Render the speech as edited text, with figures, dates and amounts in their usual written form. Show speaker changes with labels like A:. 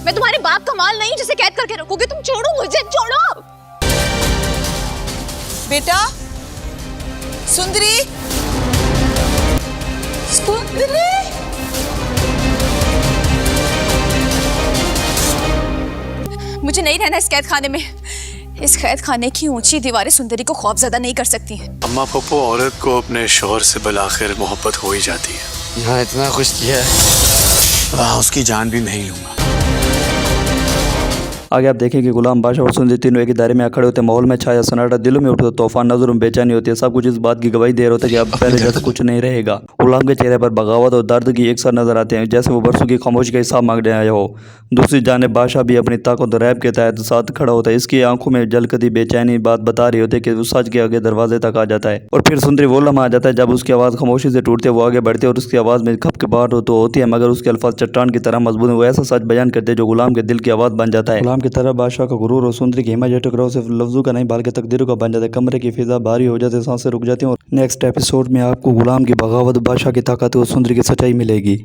A: मैं तुम्हारे बाप का माल नहीं जिसे कैद करके रखोगे। तुम छोड़ो मुझे, छोड़ो।
B: बेटा सुंदरी, सुंदरी।
A: मुझे नहीं रहना इस कैद खाने में। इस कैद खाने की ऊंची दीवारें सुंदरी को खौफजदा नहीं कर सकती हैं।
C: अम्मा पप्पू, औरत को अपने शौहर से बिलाखिर मोहब्बत हो ही जाती है।
D: यहाँ इतना कुछ किया है,
C: वहाँ उसकी जान भी नहीं लूंगा।
E: आगे आप देखें कि गुलाम बादशाह और सुंदरी तीनों एक ही दायरे में खड़े होते हैं। माहौल में छाया सन्नाटा, दिलों में उठे तूफान, नजरों में बेचैनी होती है। सब कुछ इस बात की गवाही दे रहे होते हैं कि अब पहले जैसा कुछ नहीं रहेगा। गुलाम के चेहरे पर बगावत और दर्द की एक साथ नजर आते हैं, जैसे वो बरसों की खामोशी का हिसाब मांगने आया हो। दूसरी जानिब बादशाह भी अपनी ताकत और रैब के तहत साथ खड़ा होता है। इसकी आंखों में जलकती बेचैनी बात बता रही होती है कि वो सच के आगे दरवाजे तक आ जाता है। और फिर सुंदरी वो लम्हा आ जाता है जब उसकी आवाज़ खामोशी से टूटते वो आगे बढ़ते और उसकी आवाज़ में खपखपाहट तो होती है, मगर उसके अल्फाज चट्टान की तरह मजबूत है। वो ऐसा सच बयान करते हैं जो गुलाम के दिल की आवाज़ बन जाता है। गुलाम की तरह बादशाह का गुरूर और सुंदरी की हिम्मत जो टकराव सिर्फ लफ्जों का नहीं बल्कि तकदीरों का बन जाता है। कमरे की फिजा भारी हो जाती है, सांसें रुक जाती हैं। और नेक्स्ट एपिसोड में आपको गुलाम की बगावत, बादशाह की ताकत और सुंदरी की सच्चाई मिलेगी।